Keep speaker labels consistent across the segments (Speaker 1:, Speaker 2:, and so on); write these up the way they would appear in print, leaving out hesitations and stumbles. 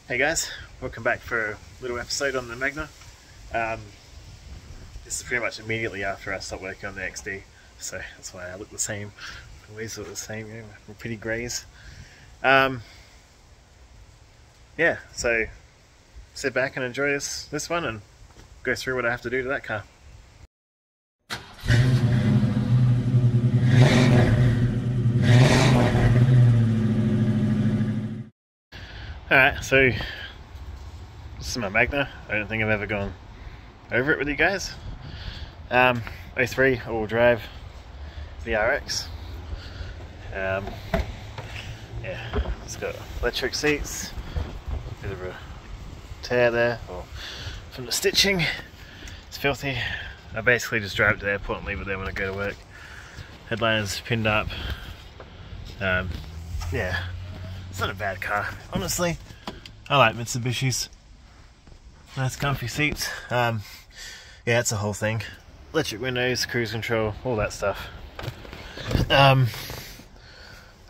Speaker 1: Hey guys, welcome back for a little episode on the Magna. This is pretty much immediately after I stopped working on the XD, so that's why I look the same. The wheels look the same, you know, we're pretty greys. Yeah, so sit back and enjoy this one and go through what I have to do to that car. Alright, so this is my Magna. I don't think I've ever gone over it with you guys. 03 all-wheel drive VRX. Yeah, it's got electric seats. Bit of a tear there from the stitching. It's filthy. I basically just drive it to the airport and leave it there when I go to work. Headliner's pinned up. Yeah. It's not a bad car, honestly. I like Mitsubishi's. Nice comfy seats. Yeah, it's a whole thing. Electric windows, cruise control, all that stuff. I've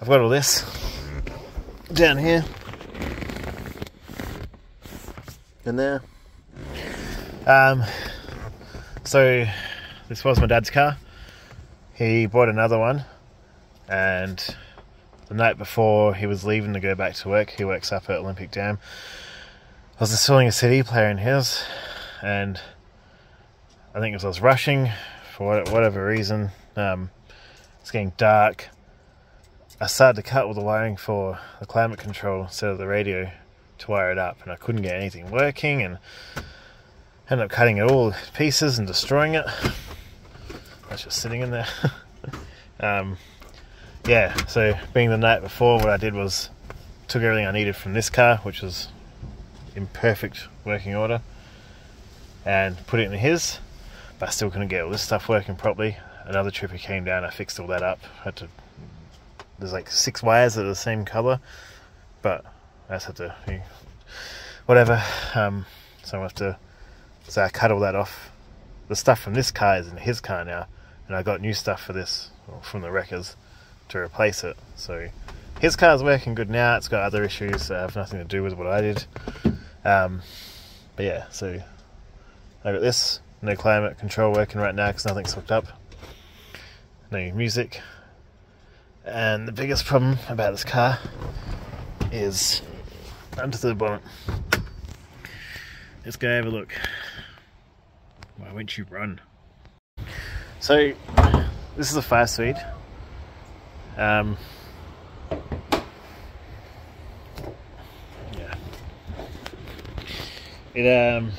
Speaker 1: got all this down here and there. So this was my dad's car. He bought another one, and the night before he was leaving to go back to work, he works up at Olympic Dam, I was installing a CD player in his, and I think as I was rushing, for whatever reason, it's getting dark, I started to cut all the wiring for the climate control instead of the radio to wire it up, and I couldn't get anything working, and ended up cutting it all to pieces and destroying it. That's just sitting in there. Yeah, so being the night before, what I did was took everything I needed from this car, which was in perfect working order, and put it in his, but I still couldn't get all this stuff working properly. Another trip he came down, I fixed all that up. There's like 6 wires that are the same colour, but I just had to, whatever. So I cut all that off. The stuff from this car is in his car now, and I got new stuff for this from the wreckers to replace it. So his car's working good now. It's got other issues that have nothing to do with what I did. But yeah, so I got this. No climate control working right now because nothing's hooked up. No music. And the biggest problem about this car is under the bonnet. Let's go have a look. Why won't you run? So this is a 5-speed. Yeah. It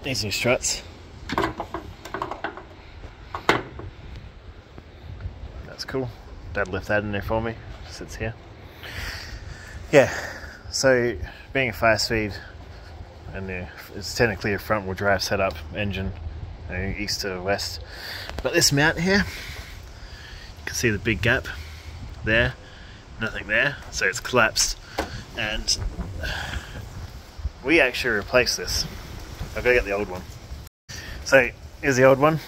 Speaker 1: needs new struts. That's cool. Dad left that in there for me. It sits here. Yeah. So being a 5-speed, and it's technically a front-wheel drive setup engine, east to west. But this mount here, you can see the big gap there, nothing there, so it's collapsed, and we actually replaced this. I've got to get the old one. So here's the old one.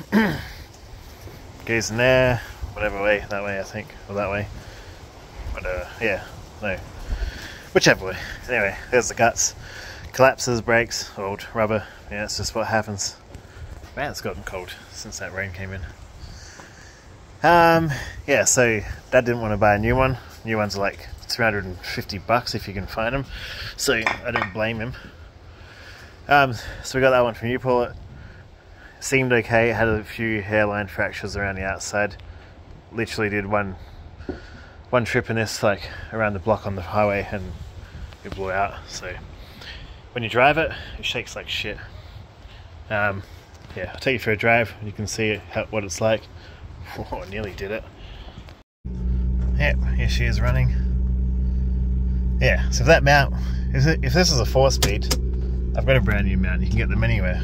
Speaker 1: Goes in there, whatever way, that way I think, or that way. But yeah, no, whichever way. Anyway, there's the guts. Collapses, breaks, old rubber. Yeah, that's just what happens. Man, it's gotten cold since that rain came in. Yeah, so Dad didn't want to buy a new one. New ones are like $350 if you can find them. So I don't blame him. So we got that one from Newport. Seemed okay. It had a few hairline fractures around the outside. Literally did one trip in this, like around the block on the highway, and it blew out. So when you drive it, it shakes like shit. Yeah, I'll take you for a drive. You can see what it's like. Oh, I nearly did it. Yep, here she is running. Yeah, so that mount, if this is a 4-speed, I've got a brand new mount. You can get them anywhere.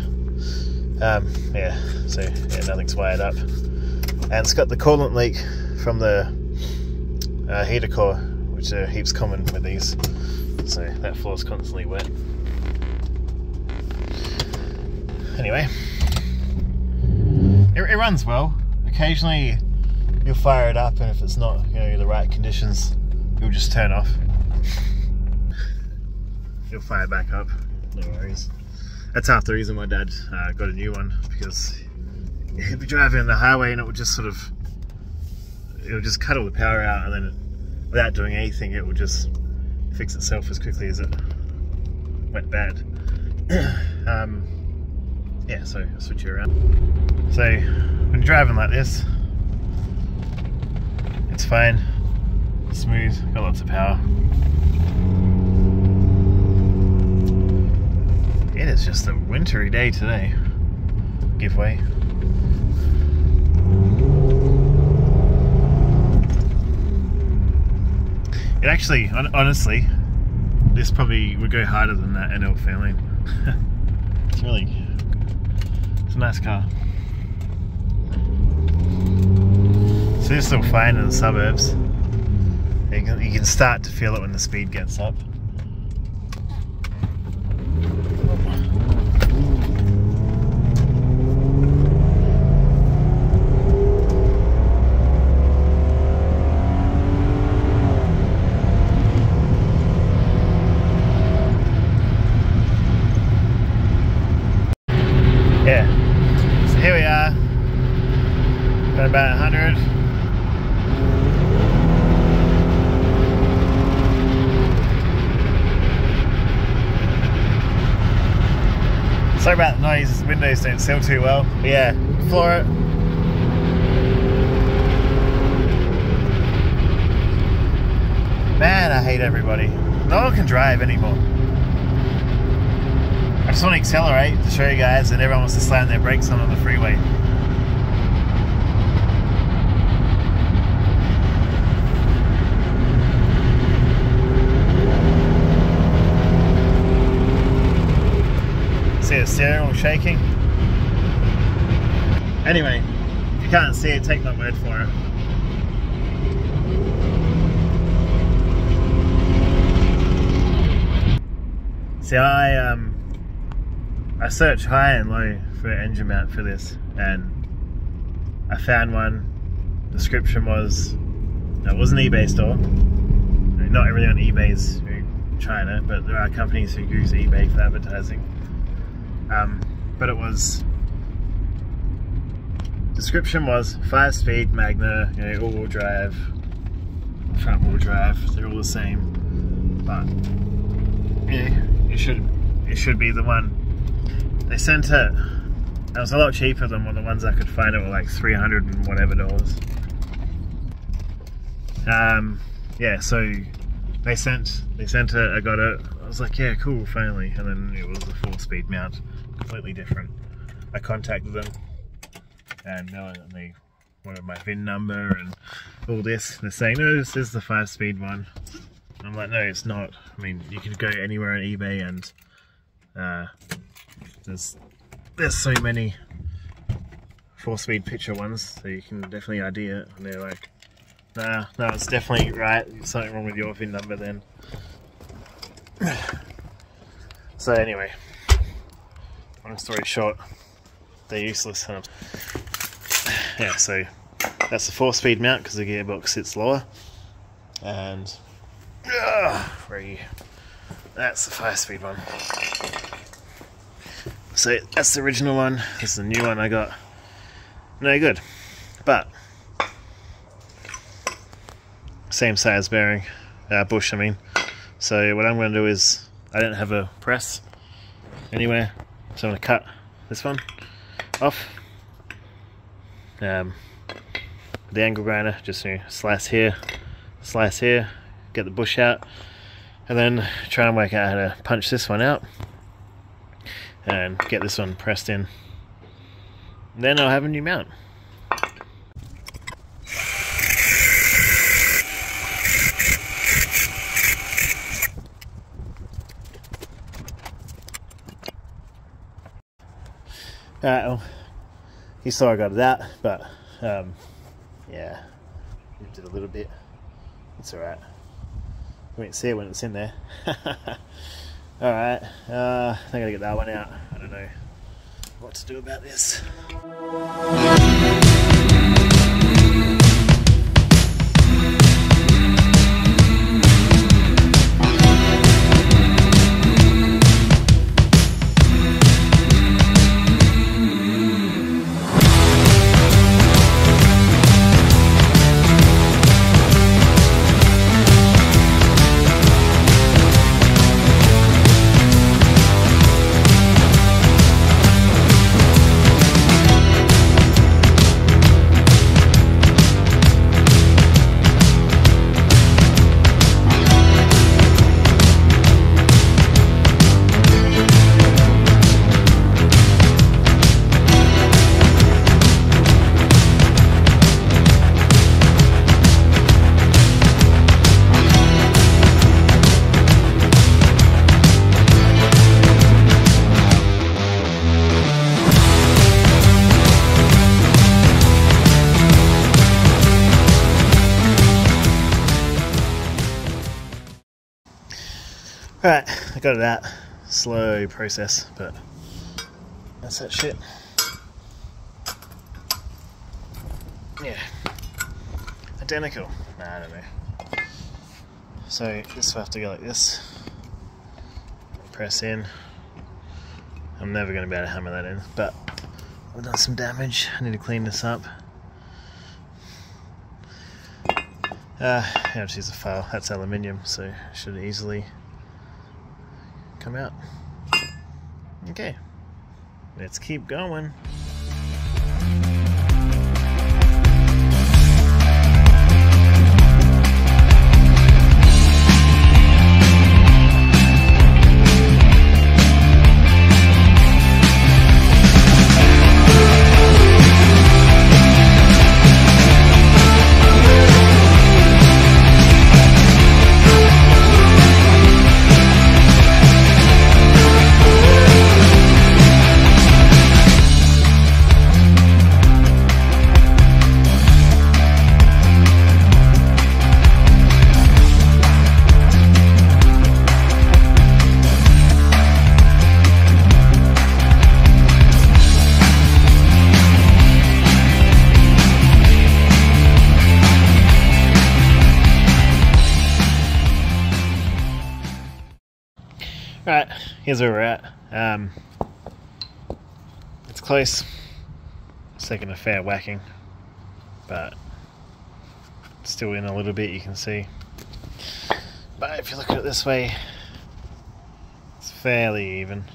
Speaker 1: Yeah, so yeah, nothing's wired up. And it's got the coolant leak from the heater core, which are heaps common with these. So that floor's constantly wet. Anyway, it runs well. Occasionally you'll fire it up, and if it's not, the right conditions, it'll just turn off. it'll fire back up, no worries. That's half the reason my dad got a new one, because he'd be driving on the highway and it would just sort of, it would just cut all the power out, and then without doing anything it would just fix itself as quickly as it went bad. Yeah, so I'll switch it around. So when you're driving like this, it's fine, smooth, got lots of power. It is just a wintry day today. Give way. It actually, honestly, this probably would go harder than that NL Fairlane. It's a nice car. So this is still fine in the suburbs. You can start to feel it when the speed gets up. Yeah, so here we are, got about 100. Sorry about the noise, windows don't sell too well, but yeah, floor it. Man, I hate everybody. No one can drive anymore. I just want to accelerate to show you guys, and everyone wants to slam their brakes on the freeway. See the steering wheel shaking? Anyway, if you can't see it, take my word for it. See, I searched high and low for an engine mount for this, and I found one. Description was, no, it was an eBay store. Not everything on eBay is China, but there are companies who use eBay for advertising. But it was, description was 5-speed Magna, you know, all-wheel drive, front-wheel drive. They're all the same, but yeah, it should be the one. They sent it. It was a lot cheaper than one of the ones I could find. It were like $300 and whatever dollars. Yeah, so they sent it. I got it. I was like, yeah, cool, finally. And then it was a 4-speed mount, completely different. I contacted them, and they wanted my VIN number and all this. They're saying, no, this is the 5-speed one. And I'm like, no, it's not. I mean, you can go anywhere on eBay, and there's so many 4-speed picture ones, so you can definitely ID it. And they're like, nah, no, it's definitely right. There's something wrong with your VIN number then. So anyway, long story short, they're useless. Yeah, so that's the 4-speed mount because the gearbox sits lower, and that's the 5-speed one. So that's the original one. This is the new one I got. No good, but same size bearing, bush I mean. So what I'm going to do is, I don't have a press anywhere, so I'm going to cut this one off. The angle grinder, just slice here, get the bush out, and then try and work out how to punch this one out and get this one pressed in. Then I'll have a new mount. Alright, well, you saw I got it out, but yeah, moved it a little bit. It's alright. You won't see it when it's in there. Alright, I think I gotta get that one out. I don't know what to do about this. Alright, I got it out. Slow process, but that's that shit. Yeah. Identical. Nah, I don't know. So this will have to go like this. Press in. I'm never going to be able to hammer that in, but I've done some damage. I need to clean this up. I'll just use a file. That's aluminium, so it should easily come out. Okay, let's keep going. Right, here's where we're at. It's close. It's taking a fair whacking, but it's still in a little bit, you can see. But if you look at it this way, it's fairly even.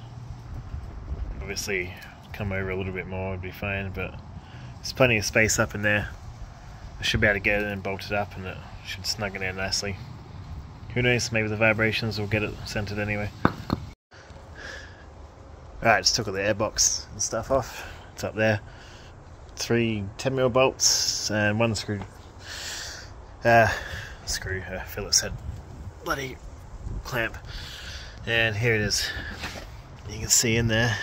Speaker 1: Obviously, come over a little bit more would be fine, but there's plenty of space up in there. I should be able to get it and bolt it up, and it should snug in there nicely. Who knows, maybe the vibrations will get it centered anyway. Alright, just took all the airbox and stuff off. It's up there. 3 10mm bolts and 1 screw. Phillips head bloody clamp. And here it is. You can see in there,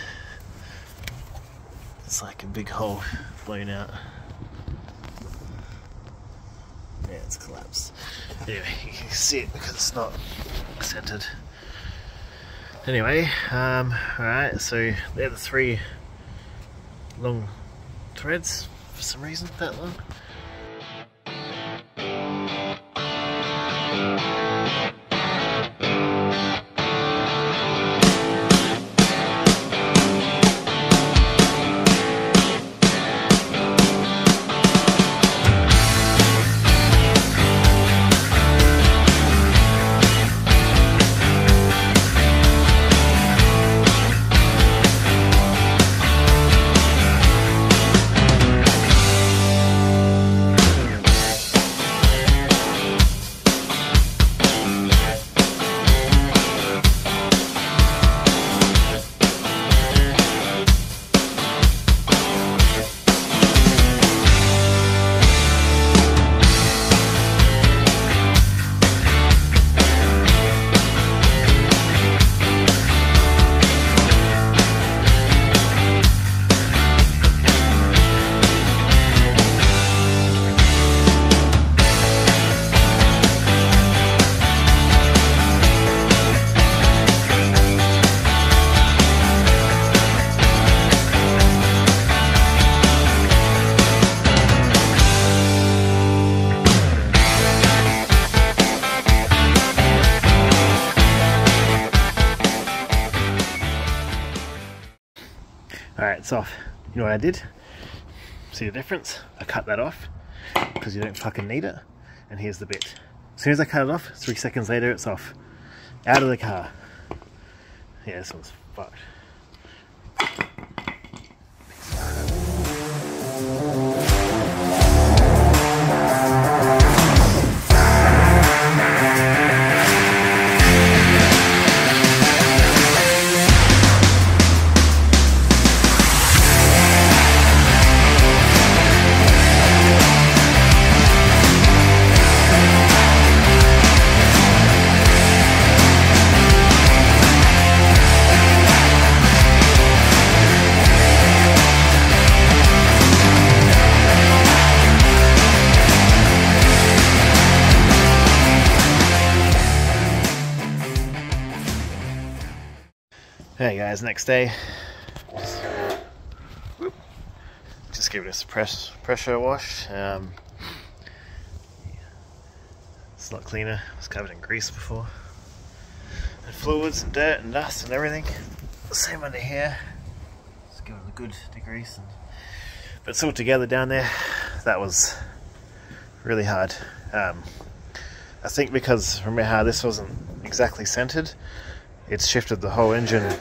Speaker 1: it's like a big hole blown out. Yeah, it's collapsed. Anyway, you can see it because it's not centered. Anyway, alright, so they're the 3 long threads for some reason, that long. Alright, it's off. You know what I did? See the difference? I cut that off because you don't fucking need it. And here's the bit. As soon as I cut it off, 3 seconds later it's off. Out of the car. Yeah, this one's fucked. Hey guys, next day. Just give it a pressure wash. It's a lot cleaner. It was covered in grease before. And fluids and dirt and dust and everything. Same under here. Just give it a good degrease. But it's all together down there. That was really hard. I think because remember how this wasn't exactly centered, it's shifted the whole engine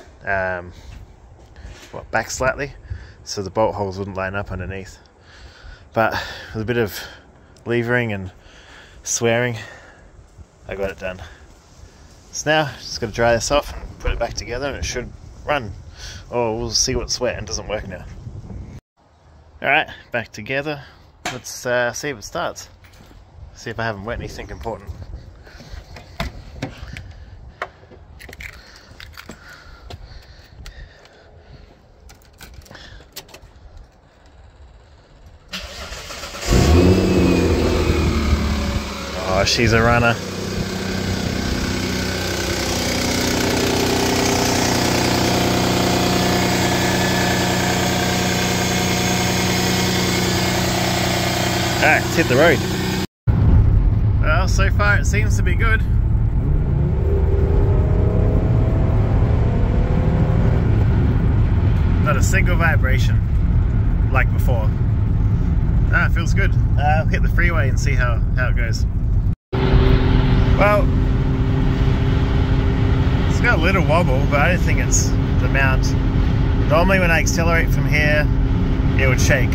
Speaker 1: back slightly, so the bolt holes wouldn't line up underneath. But with a bit of levering and swearing, I got it done. So now just got to dry this off and put it back together, and it should run. Oh, we'll see what's wet and doesn't work now. Alright, back together. Let's see if it starts. See if I haven't wet anything important. Oh, she's a runner. Alright, let's hit the road. Well, so far it seems to be good. Not a single vibration like before. Ah, it feels good. I'll hit the freeway and see how it goes. Well, it's got a little wobble, but I don't think it's the mount. Normally when I accelerate from here, it would shake.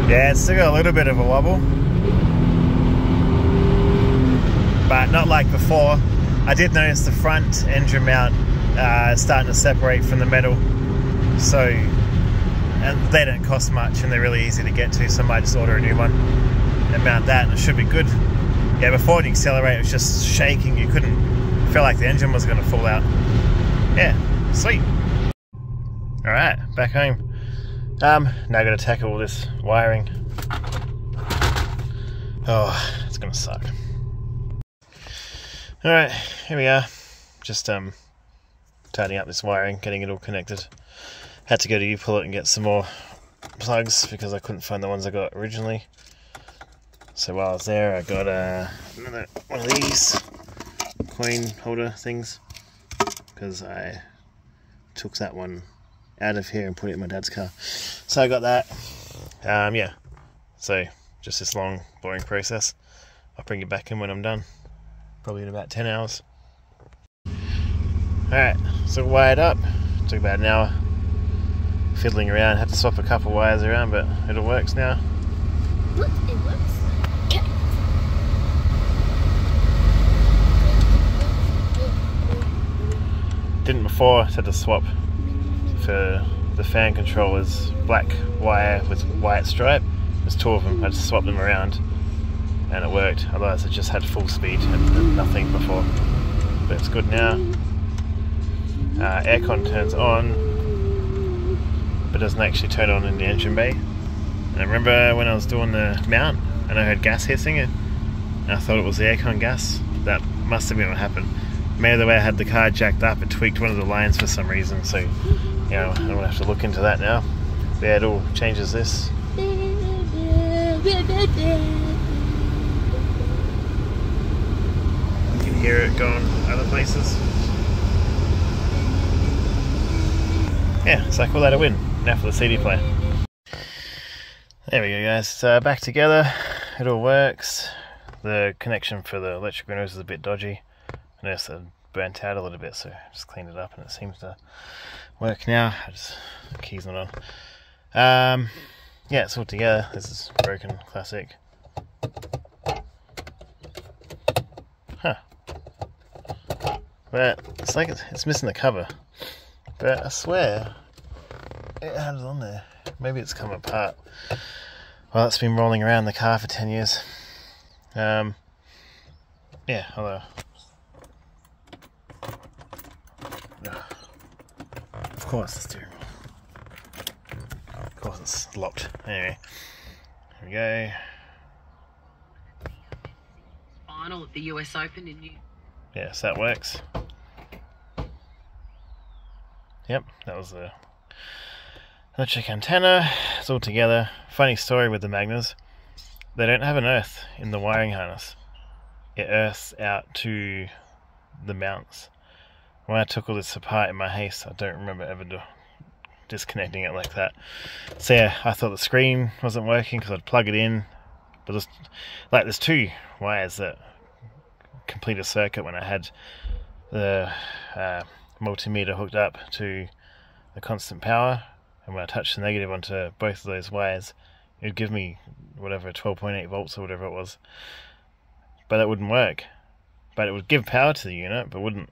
Speaker 1: Yeah, it's still got a little bit of a wobble, but not like before. I did notice the front engine mount starting to separate from the metal, so, and they don't cost much and they're really easy to get to, so I might just order a new one and mount that and it should be good. Yeah, before when you accelerate it was just shaking, you couldn't feel like the engine was going to fall out. Yeah, sweet. Alright, back home. Now I've got to tackle all this wiring. Oh, it's gonna suck. Alright, here we are. Just tidying up this wiring, getting it all connected. Had to go to U-Pull-It and get some more plugs because I couldn't find the ones I got originally. So while I was there, I got another one of these coin holder things because I took that one out of here and put it in my dad's car. So I got that. Yeah, so just this long boring process. I'll bring it back in when I'm done, probably in about 10 hours. Alright, so wired up. Took about an hour fiddling around. Had to swap a couple wires around, but it all works now.
Speaker 2: Look, it works. Okay.
Speaker 1: Didn't before, had to swap for the fan controllers, black wire with white stripe. There's two of them, I just swapped them around and it worked. Otherwise it just had full speed and nothing before. But it's good now. Aircon turns on, but doesn't actually turn on in the engine bay. And I remember when I was doing the mount and I heard gas hissing it, and I thought it was the aircon gas. That must have been what happened. Maybe the way I had the car jacked up, it tweaked one of the lines for some reason, so yeah, I'm gonna have to look into that now. But yeah, it all changes this. You can hear it going other places. Yeah, so I call that a win. Now for the CD player. There we go guys, back together. It all works. The connection for the electric windows is a bit dodgy. I noticed it burnt out a little bit, so I just cleaned it up and it seems to work now. The key's not on. Yeah, it's all together. This is broken classic. Huh. But it's like it's missing the cover. But I swear it had it on there. Maybe it's come apart. Well, it's been rolling around the car for 10 years. Yeah, although of course the steering wheel. Of course it's locked. Anyway, here we go.
Speaker 3: final at the US Open in New...
Speaker 1: Yes, that works. Yep, that was the electric antenna. It's all together. Funny story with the Magnas. They don't have an earth in the wiring harness. It earths out to the mounts. When I took all this apart in my haste, I don't remember ever disconnecting it like that. So yeah, I thought the screen wasn't working because I'd plug it in, but there's two wires that complete a circuit when I had the multimeter hooked up to the constant power, and when I touched the negative onto both of those wires, it would give me whatever 12.8 volts or whatever it was, but that wouldn't work. But it would give power to the unit, but wouldn't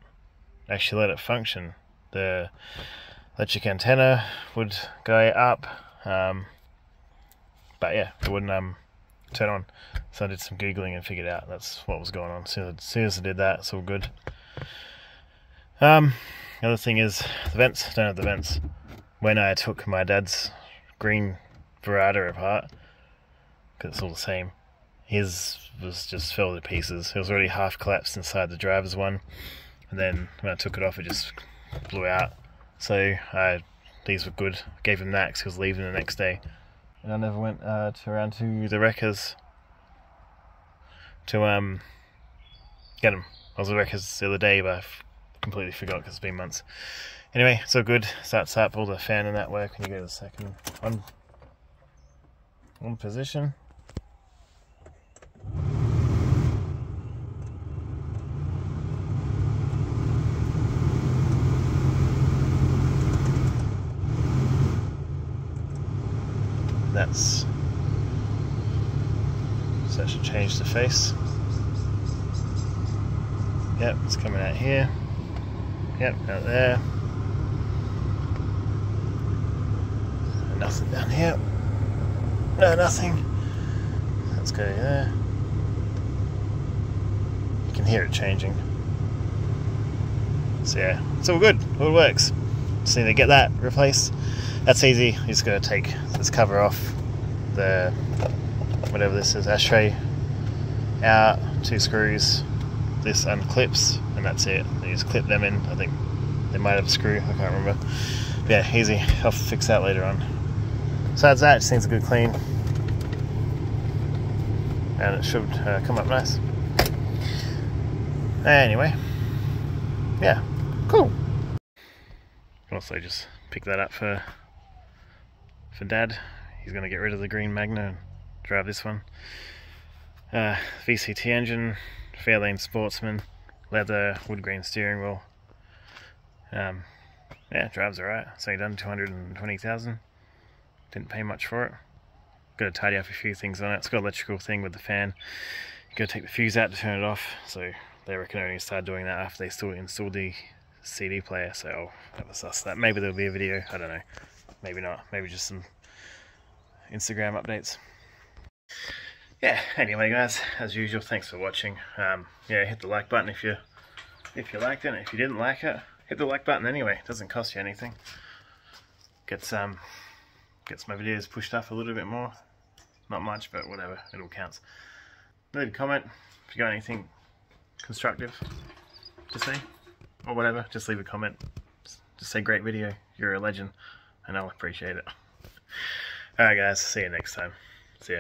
Speaker 1: actually let it function. The electric antenna would go up, but yeah, it wouldn't turn on. So I did some googling and figured out that's what was going on. As soon as I did that, it's all good. The other thing is the vents. Don't have the vents. When I took my dad's green Verada apart, because it's all the same, his was just fell to pieces. It was already half collapsed inside the driver's one, and then when I took it off, it just blew out. So these were good. Gave him that because he was leaving the next day, and I never went around to the wreckers to get them. I was at the wreckers the other day, but I completely forgot because it's been months. Anyway, it's all good. Starts up, all the fan and that work when you go to the second on position. So that should change the face. Yep, it's coming out here. Yep, out there. And nothing down here. No, nothing. Let's go there. You can hear it changing. So yeah, it's all good. All works. Just need to get that replaced. That's easy. You just gotta take this cover off, the whatever this is, ashtray out, 2 screws, this unclips, and that's it. You just clip them in. I think they might have a screw, I can't remember. But yeah, easy. I'll fix that later on. So that's that. It just needs a good clean, and it should come up nice. Anyway, yeah, cool. Also just pick that up for Dad. He's going to get rid of the green Magna and drive this one. VCT engine, Fairlane Sportsman, leather, wood grain steering wheel. Yeah, drives alright. It's only done 220,000. Didn't pay much for it. Got to tidy up a few things on it. It's got an electrical thing with the fan. Got to take the fuse out to turn it off. So they reckon only start doing that after they still install the CD player. So I'll have a suss that. Maybe there'll be a video. I don't know. Maybe not. Maybe just some Instagram updates. Yeah, anyway guys, as usual, thanks for watching. Yeah, hit the like button if you liked it. If you didn't like it, hit the like button anyway. It doesn't cost you anything. Gets my videos pushed up a little bit more. Not much, but whatever, it all counts. Leave a comment if you got anything constructive to say, or whatever. Just leave a comment. Just say great video, you're a legend, and I'll appreciate it. Alright guys, see you next time. See ya.